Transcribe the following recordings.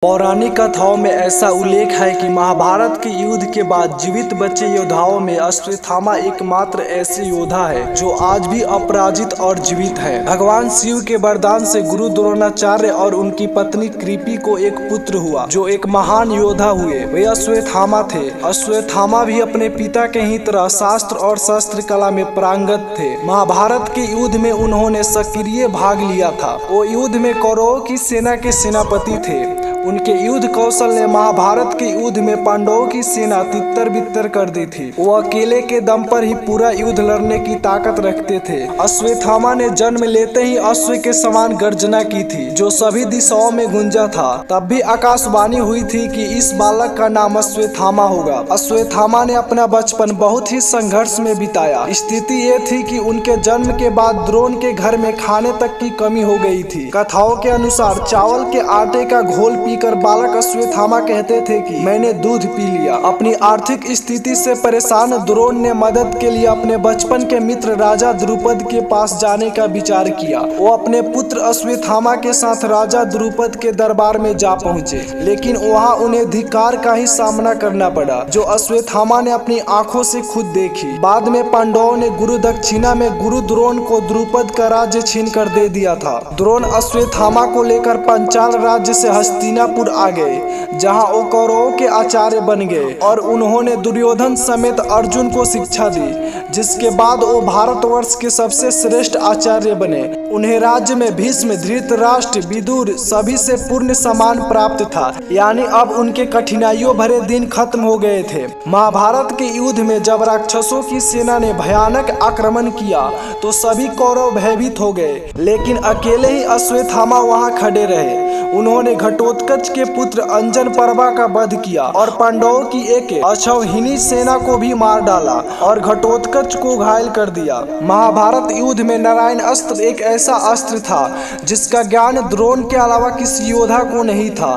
पौराणिक कथाओं में ऐसा उल्लेख है कि महाभारत के युद्ध के बाद जीवित बचे योद्धाओं में अश्वत्थामा एकमात्र ऐसे योद्धा है जो आज भी अपराजित और जीवित है। भगवान शिव के वरदान से गुरु द्रोणाचार्य और उनकी पत्नी कृपि को एक पुत्र हुआ जो एक महान योद्धा हुए। वे अश्वत्थामा थे। अश्वत्थामा भी अपने पिता के ही तरह शास्त्र और शस्त्र कला में पारंगत थे। महाभारत के युद्ध में उन्होंने सक्रिय भाग लिया था। वो युद्ध में कौरवों की सेना के सेनापति थे। उनके युद्ध कौशल ने महाभारत के युद्ध में पांडवों की सेना तितर बितर कर दी थी। वो अकेले के दम पर ही पूरा युद्ध लड़ने की ताकत रखते थे। अश्वत्थामा ने जन्म लेते ही अश्व के समान गर्जना की थी जो सभी दिशाओं में गूंजा था। तब भी आकाशवाणी हुई थी कि इस बालक का नाम अश्वत्थामा होगा। अश्वत्थामा ने अपना बचपन बहुत ही संघर्ष में बिताया। स्थिति ये थी कि उनके जन्म के बाद द्रोण के घर में खाने तक की कमी हो गई थी। कथाओं के अनुसार चावल के आटे का घोल पीकर बालक अश्वत्थामा कहते थे कि मैंने दूध पी लिया। अपनी आर्थिक स्थिति से परेशान द्रोण ने मदद के लिए अपने बचपन के मित्र राजा द्रुपद के पास जाने का विचार किया। वो अपने पुत्र अश्वत्थामा के साथ राजा द्रुपद के दरबार में जा पहुंचे, लेकिन वहां उन्हें धिक्कार का ही सामना करना पड़ा जो अश्वत्थामा ने अपनी आंखों से खुद देखी। बाद में पांडवों ने गुरु दक्षिणा में गुरु द्रोण को द्रुपद का राज्य छीन कर दे दिया था। द्रोण अश्वत्थामा को लेकर पंचाल राज्य से हस्तिनापुर आ गए जहां वो कौरवों के आचार्य बन गए और उन्होंने दुर्योधन समेत अर्जुन को शिक्षा दी, जिसके बाद वो भारतवर्ष के सबसे श्रेष्ठ आचार्य बने। उन्हें राज्य में भीष्म, धृतराष्ट्र, विदुर सभी से पूर्ण सम्मान प्राप्त था, यानी अब उनके कठिनाइयों भरे दिन खत्म हो गए थे। महाभारत के युद्ध में जब राक्षसों की सेना ने भयानक आक्रमण किया तो सभी कौरव भयभीत हो गए, लेकिन अकेले ही अश्वत्थामा वहां खड़े रहे। उन्होंने घटोत्कच के पुत्र अंजन पर्वा का वध किया और पांडवों की एक अक्षौहिणी सेना को भी मार डाला और घटोत्कच को घायल कर दिया। महाभारत युद्ध में नारायण अस्त्र एक ऐसा अस्त्र था जिसका ज्ञान द्रोण के अलावा किसी योद्धा को नहीं था।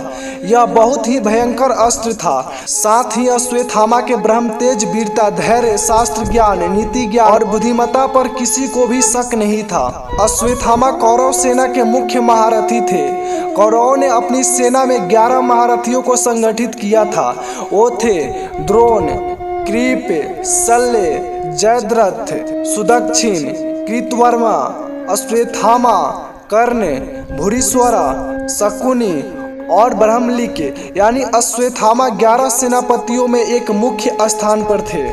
यह बहुत ही भयंकर अस्त्र था। साथ ही अश्वत्थामा के ब्रह्म तेज, वीरता, धैर्य, शास्त्र ज्ञान, नीति ज्ञान और बुद्धिमत्ता पर किसी को भी शक नहीं था। अश्वत्थामा कौरव सेना के मुख्य महारथी थे। कौरवों ने अपनी सेना में 11 महारथियों को संगठित किया था। वो थे द्रोण, कृप, शल्य, जयद्रथ, सुदक्षिण, कृतवर्मा, अश्वत्थामा, कर्ण, भूरिश्रवा, शकुनि और ब्रह्मलिक, यानी अश्वत्थामा 11 सेनापतियों में एक मुख्य स्थान पर थे।